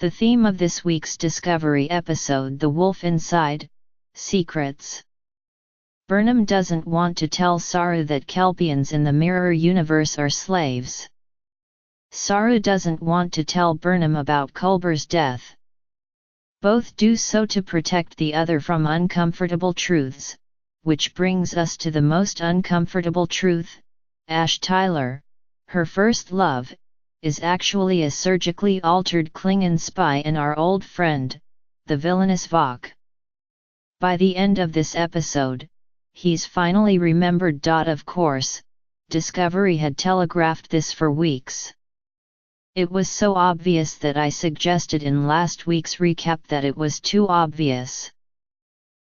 The theme of this week's Discovery episode: The Wolf Inside, Secrets. Burnham doesn't want to tell Saru that Kelpians in the mirror universe are slaves. Saru doesn't want to tell Burnham about Culber's death. Both do so to protect the other from uncomfortable truths, which brings us to the most uncomfortable truth. Ash Tyler, her first love, is actually a surgically altered Klingon spy and our old friend, the villainous Vok. By the end of this episode, he's finally remembered. Of course, Discovery had telegraphed this for weeks. It was so obvious that I suggested in last week's recap that it was too obvious.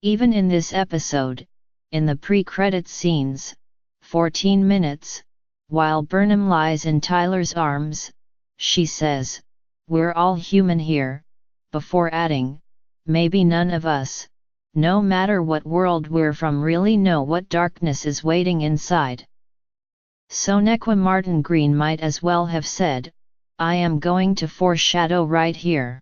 Even in this episode, in the pre-credits scenes, 14 minutes, while Burnham lies in Tyler's arms, she says, "We're all human here," before adding, "Maybe none of us, no matter what world we're from, really know what darkness is waiting inside." Sonequa Martin Green might as well have said, "I am going to foreshadow right here."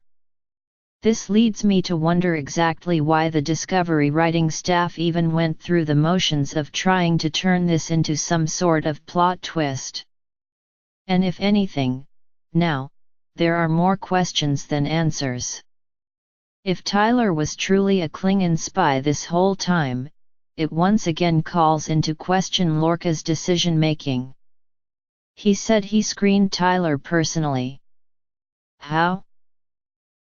This leads me to wonder exactly why the Discovery writing staff even went through the motions of trying to turn this into some sort of plot twist. And if anything, now, there are more questions than answers. If Tyler was truly a Klingon spy this whole time, it once again calls into question Lorca's decision-making. He said he screened Tyler personally. How?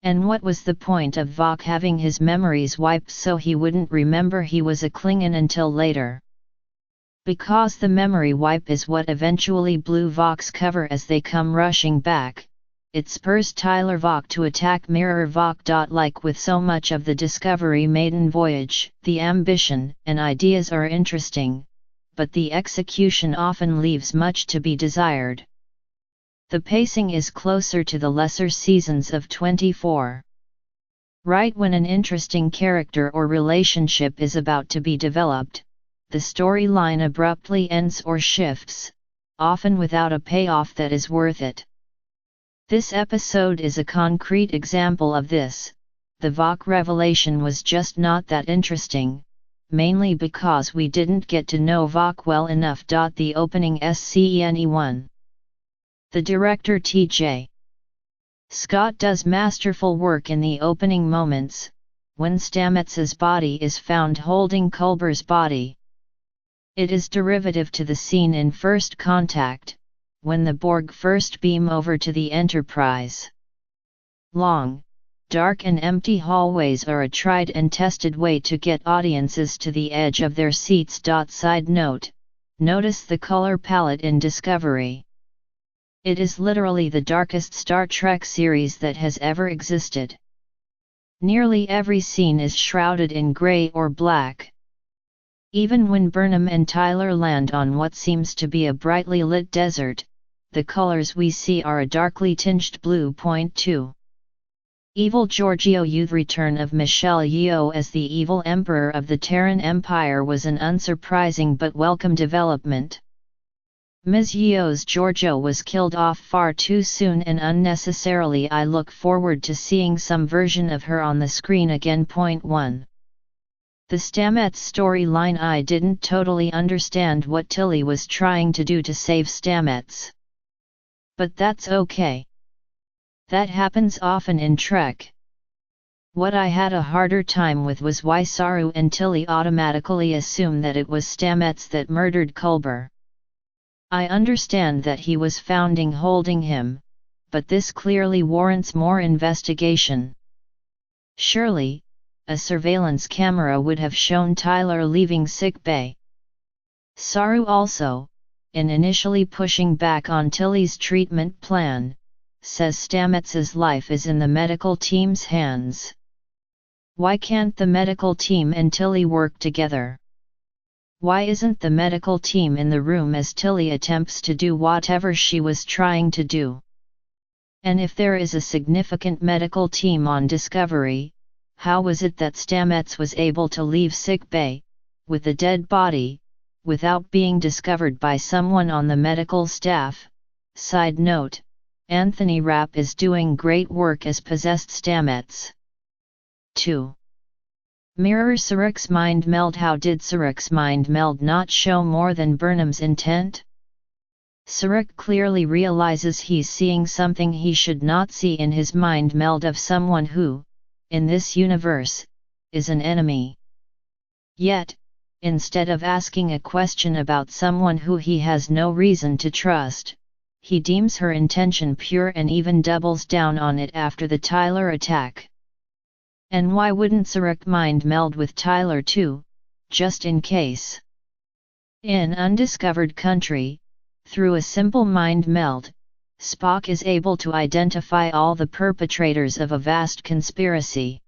And what was the point of Vok having his memories wiped so he wouldn't remember he was a Klingon until later? Because the memory wipe is what eventually blew Vok's cover as they come rushing back, it spurs Tyler Vok to attack Mirror Vok. Like with so much of the Discovery maiden voyage, the ambition and ideas are interesting, but the execution often leaves much to be desired. The pacing is closer to the lesser seasons of 24. Right when an interesting character or relationship is about to be developed, the storyline abruptly ends or shifts, often without a payoff that is worth it. This episode is a concrete example of this. The Vok revelation was just not that interesting, mainly because we didn't get to know Vok well enough. The opening scene. The director T.J. Scott does masterful work in the opening moments, when Stamets's body is found holding Culber's body. It is derivative to the scene in First Contact, when the Borg first beam over to the Enterprise. Long, dark and empty hallways are a tried and tested way to get audiences to the edge of their seats. Side note: notice the color palette in Discovery. It is literally the darkest Star Trek series that has ever existed. Nearly every scene is shrouded in gray or black. Even when Burnham and Tyler land on what seems to be a brightly lit desert, the colors we see are a darkly tinged blue. 2. Evil Giorgio Yu. The return of Michelle Yeoh as the evil emperor of the Terran Empire was an unsurprising but welcome development. Ms. Yeoh's Giorgio was killed off far too soon and unnecessarily. I look forward to seeing some version of her on the screen again. 1. The Stamets storyline: I didn't totally understand what Tilly was trying to do to save Stamets. But that's okay. That happens often in Trek. What I had a harder time with was why Saru and Tilly automatically assume that it was Stamets that murdered Culber. I understand that he was found holding him, but this clearly warrants more investigation. Surely, a surveillance camera would have shown Tyler leaving sick bay. Saru also, in initially pushing back on Tilly's treatment plan, says Stamets's life is in the medical team's hands. Why can't the medical team and Tilly work together? Why isn't the medical team in the room as Tilly attempts to do whatever she was trying to do? And if there is a significant medical team on Discovery, how was it that Stamets was able to leave sick bay, with a dead body, without being discovered by someone on the medical staff? Side note: Anthony Rapp is doing great work as possessed Stamets. 2. Mirror Sarik's mind meld. How did Sarik's mind meld not show more than Burnham's intent? Sarik clearly realizes he's seeing something he should not see in his mind meld of someone who, in this universe, is an enemy. Yet, instead of asking a question about someone who he has no reason to trust, he deems her intention pure and even doubles down on it after the Tyler attack. And why wouldn't Sarik mind meld with Tyler too, just in case? In Undiscovered Country, through a simple mind meld, Spock is able to identify all the perpetrators of a vast conspiracy.